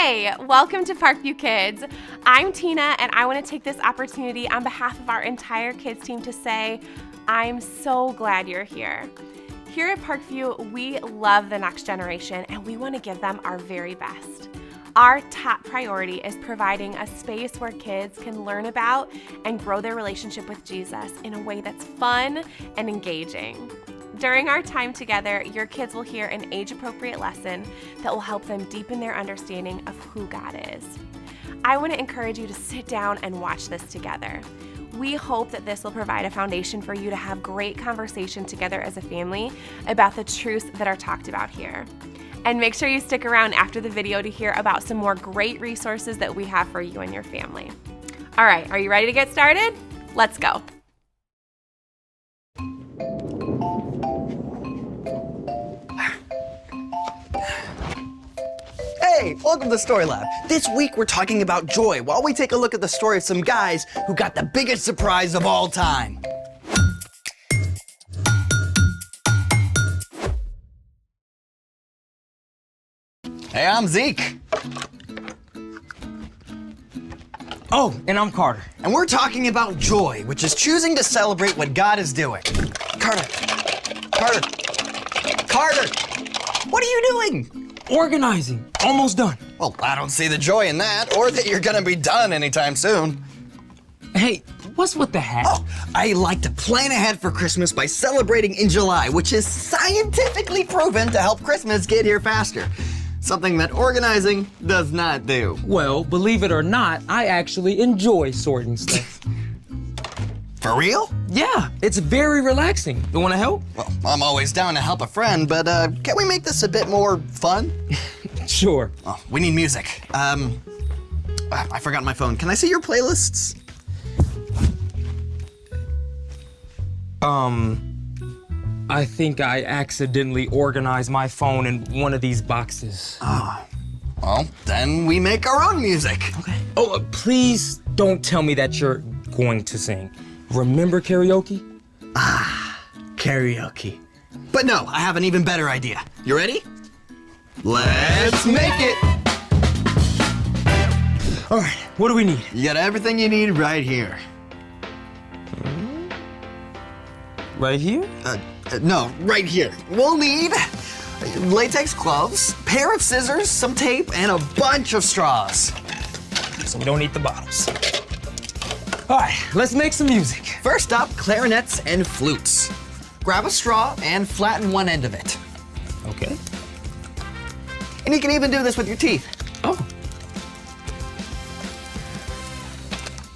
Hey, welcome to Parkview Kids. I'm Tina, and I want to take this opportunity on behalf of our entire kids team to say, I'm so glad you're here. Here at Parkview, we love the next generation, and we want to give them our very best. Our top priority is providing a space where kids can learn about and grow their relationship with Jesus in a way that's fun and engaging. During our time together, your kids will hear an age-appropriate lesson that will help them deepen their understanding of who God is. I want to encourage you to sit down and watch this together. We hope that this will provide a foundation for you to have great conversation together as a family about the truths that are talked about here. And make sure you stick around after the video to hear about some more great resources that we have for you and your family. All right, are you ready to get started? Let's go. Hey, welcome to Story Lab. This week we're talking about joy while we take a look at the story of some guys who got the biggest surprise of all time. Hey, I'm Zeke. Oh, and I'm Carter. And we're talking about joy, which is choosing to celebrate what God is doing. Carter, what are you doing? Organizing. Almost done. Well, I don't see the joy in that, or that you're gonna be done anytime soon. Hey, what's with the hat? Oh, I like to plan ahead for Christmas by celebrating in July, which is scientifically proven to help Christmas get here faster. Something that organizing does not do. Well, believe it or not, I actually enjoy sorting stuff. For real? Yeah, it's very relaxing. You wanna help? Well, I'm always down to help a friend, but can we make this a bit more fun? Sure. Oh, we need music. I forgot my phone. Can I see your playlists? I think I accidentally organized my phone in one of these boxes. Well, then we make our own music. Okay. Oh, please don't tell me that you're going to sing. Remember karaoke? Karaoke. But no, I have an even better idea. You ready? Let's make it! All right, what do we need? You got everything you need right here. Right here? No, right here. We'll need latex gloves, pair of scissors, some tape, and a bunch of straws. So we don't need the bottles. All right, let's make some music. First up, clarinets and flutes. Grab a straw and flatten one end of it. Okay. And you can even do this with your teeth. Oh.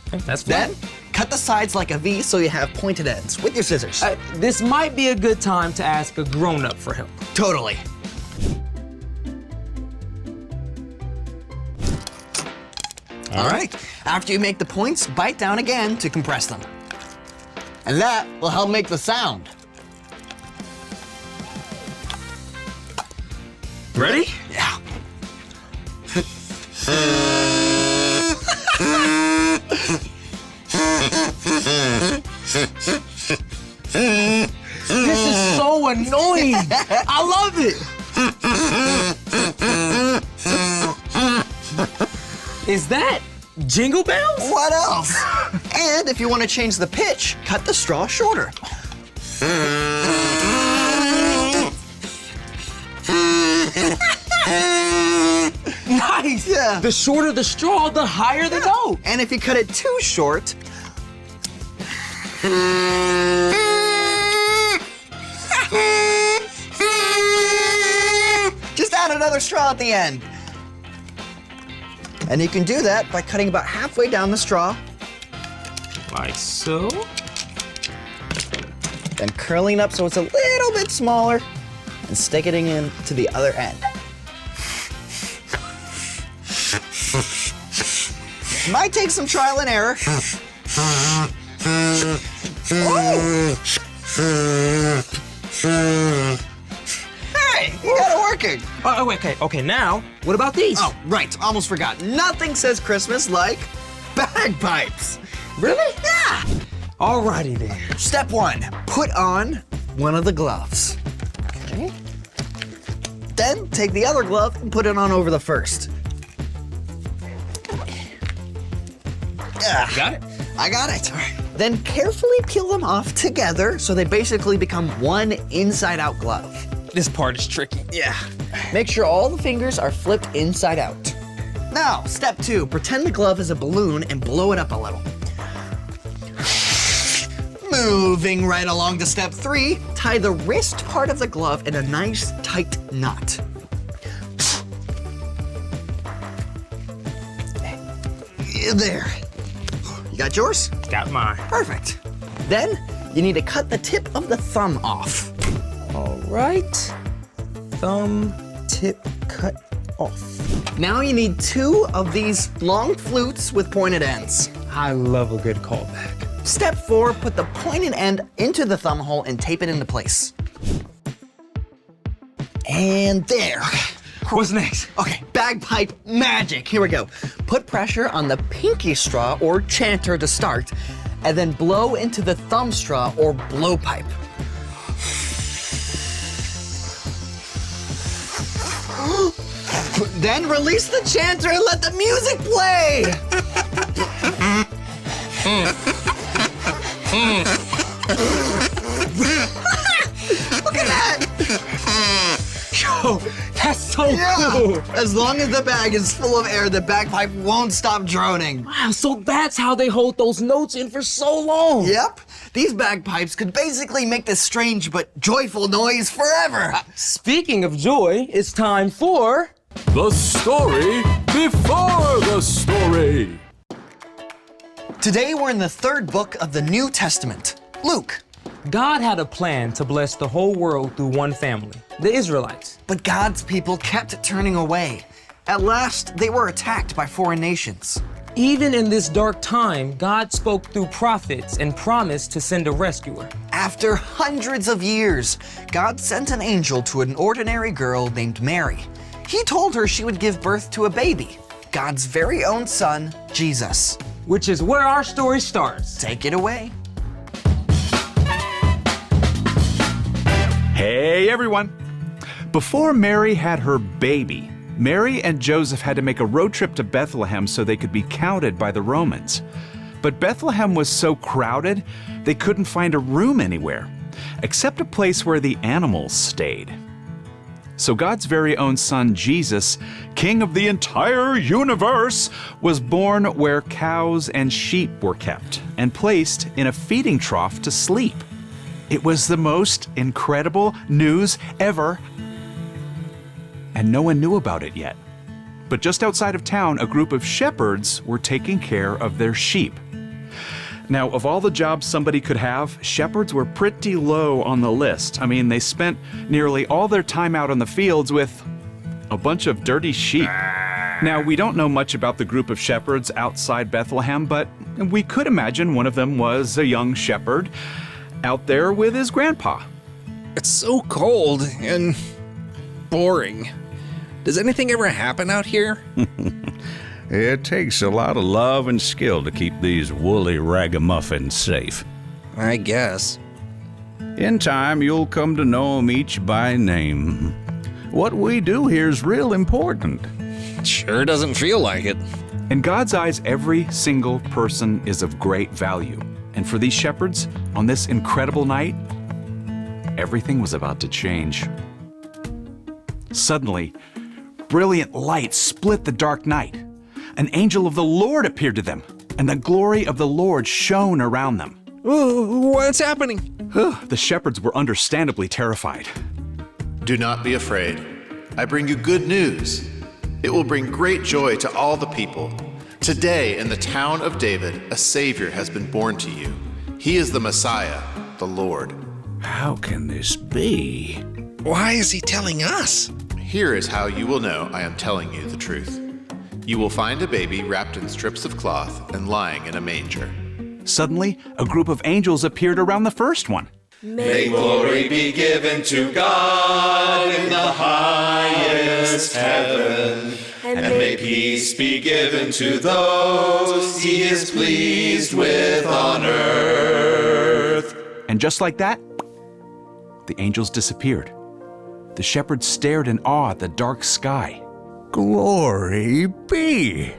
Okay, that's fine. Then, cut the sides like a V so you have pointed ends with your scissors. This might be a good time to ask a grown-up for help. Totally. All right, after you make the points, bite down again to compress them. And that will help make the sound. Ready? Yeah. This is so annoying. I love it. Is that Jingle Bells? What else? And if you want to change the pitch, cut the straw shorter. Nice. Yeah. The shorter the straw, the higher the note. And if you cut it too short, just add another straw at the end. And you can do that by cutting about halfway down the straw, Like so. then curling up so it's a little bit smaller, and sticking it in to the other end. Might take some trial and error. Oh! Hey, you got it working. Oh, okay, now, what about these? Oh, right, almost forgot. Nothing says Christmas like bagpipes. really? Yeah. Alrighty then. Step one, put on one of the gloves. Okay. Then take the other glove and put it on over the first. Got it? I got it. Then carefully peel them off together so they basically become one inside-out glove. This part is tricky. Yeah. Make sure all the fingers are flipped inside out. Now, step 2, pretend the glove is a balloon and blow it up a little. Moving right along to step 3, tie the wrist part of the glove in a nice tight knot. There. You got yours? Got mine. Perfect. Then you need to cut the tip of the thumb off. All right. Thumb tip cut off. Now you need 2 of these long flutes with pointed ends. I love a good callback. Step 4, put the pointed end into the thumb hole and tape it into place. And there. What's next? Okay, bagpipe magic. Here we go. Put pressure on the pinky straw or chanter to start, and then blow into the thumb straw or blowpipe. Then release the chanter and let the music play. Look at that. Yo, that's so cool. As long as the bag is full of air, the bagpipe won't stop droning. Wow, so that's how they hold those notes in for so long. Yep. These bagpipes could basically make this strange but joyful noise forever. Speaking of joy, it's time for... The story before the story. Today we're in the 3rd book of the New Testament, Luke. God had a plan to bless the whole world through one family, the Israelites. But God's people kept turning away. At last, they were attacked by foreign nations. Even in this dark time, God spoke through prophets and promised to send a rescuer. After hundreds of years, God sent an angel to an ordinary girl named Mary. He told her she would give birth to a baby, God's very own son, Jesus. Which is where our story starts. Take it away. Hey everyone! Before Mary had her baby, Mary and Joseph had to make a road trip to Bethlehem so they could be counted by the Romans. But Bethlehem was so crowded, they couldn't find a room anywhere, except a place where the animals stayed. So God's very own son, Jesus, king of the entire universe, was born where cows and sheep were kept and placed in a feeding trough to sleep. It was the most incredible news ever, and no one knew about it yet. But just outside of town, a group of shepherds were taking care of their sheep. Now, of all the jobs somebody could have, shepherds were pretty low on the list. I mean, they spent nearly all their time out on the fields with a bunch of dirty sheep. Now, we don't know much about the group of shepherds outside Bethlehem, but we could imagine one of them was a young shepherd out there with his grandpa. It's so cold and boring. Does anything ever happen out here? It takes a lot of love and skill to keep these woolly ragamuffins safe. I guess. In time, you'll come to know them each by name. What we do here is real important. Sure doesn't feel like it. In God's eyes, every single person is of great value. And for these shepherds, on this incredible night, everything was about to change. Suddenly, brilliant light split the dark night. An angel of the Lord appeared to them, and the glory of the Lord shone around them. What's happening? The shepherds were understandably terrified. Do not be afraid. I bring you good news. It will bring great joy to all the people. Today, in the town of David, a Savior has been born to you. He is the Messiah, the Lord. How can this be? Why is he telling us? Here is how you will know I am telling you the truth. You will find a baby wrapped in strips of cloth and lying in a manger. Suddenly, a group of angels appeared around the first one. May glory be given to God in the highest heaven, and may peace be given to those he is pleased with on earth. And just like that, the angels disappeared. The shepherds stared in awe at the dark sky. Glory be!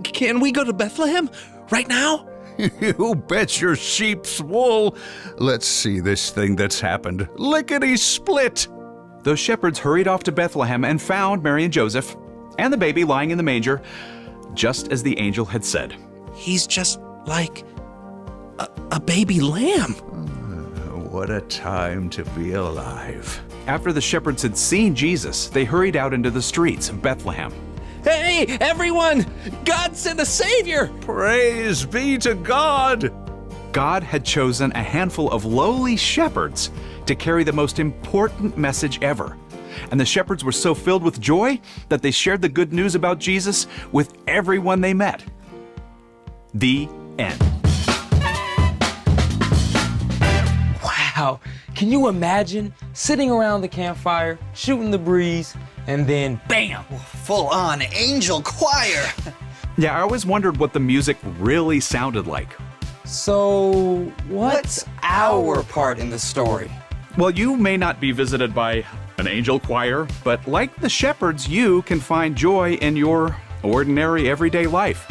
Can we go to Bethlehem right now? You bet your sheep's wool. Let's see this thing that's happened. Lickety-split. Those shepherds hurried off to Bethlehem and found Mary and Joseph and the baby lying in the manger, just as the angel had said. He's just like a baby lamb. What a time to be alive. After the shepherds had seen Jesus, they hurried out into the streets of Bethlehem. Hey, everyone! God sent a savior! Praise be to God! God had chosen a handful of lowly shepherds to carry the most important message ever. And the shepherds were so filled with joy that they shared the good news about Jesus with everyone they met. The end. Wow, can you imagine sitting around the campfire, shooting the breeze, and then bam! Full-on angel choir. Yeah, I always wondered what the music really sounded like. So, what's our part in the story? Well, you may not be visited by an angel choir, but like the shepherds, you can find joy in your ordinary everyday life.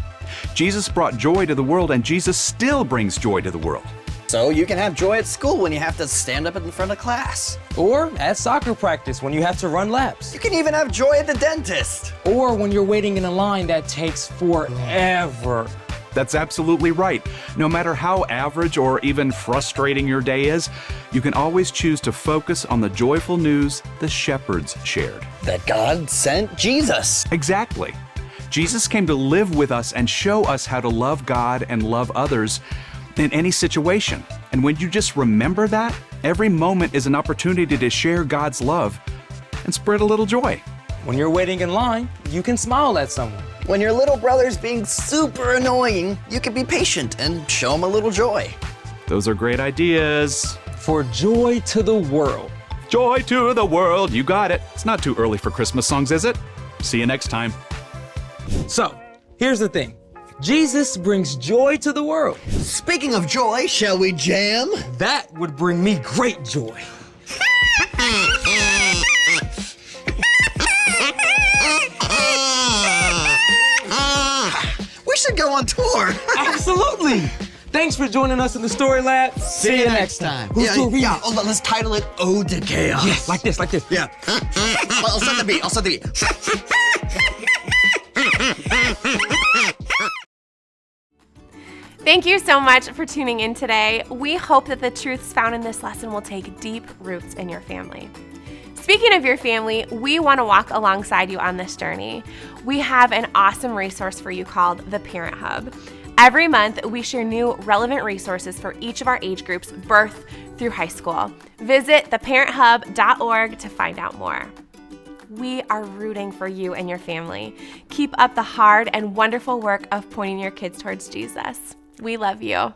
Jesus brought joy to the world, and Jesus still brings joy to the world. So you can have joy at school when you have to stand up in front of class. Or at soccer practice when you have to run laps. You can even have joy at the dentist. Or when you're waiting in a line that takes forever. That's absolutely right. No matter how average or even frustrating your day is, you can always choose to focus on the joyful news the shepherds shared. That God sent Jesus. Exactly. Jesus came to live with us and show us how to love God and love others in any situation. And when you just remember that, every moment is an opportunity to share God's love and spread a little joy. When you're waiting in line, you can smile at someone. When your little brother's being super annoying, you can be patient and show him a little joy. Those are great ideas. For joy to the world. Joy to the world, you got it. It's not too early for Christmas songs, is it? See you next time. So, here's the thing. Jesus brings joy to the world. Speaking of joy, shall we jam? That would bring me great joy. We should go on tour. Absolutely. Thanks for joining us in the Story Lab. See you next time. Who's doing reading? Yeah. Oh, let's title it Ode to Chaos. Yes, like this. Yeah. I'll set the beat. Thank you so much for tuning in today. We hope that the truths found in this lesson will take deep roots in your family. Speaking of your family, we want to walk alongside you on this journey. We have an awesome resource for you called the Parent Hub. Every month, we share new relevant resources for each of our age groups, birth through high school. Visit theparenthub.org to find out more. We are rooting for you and your family. Keep up the hard and wonderful work of pointing your kids towards Jesus. We love you.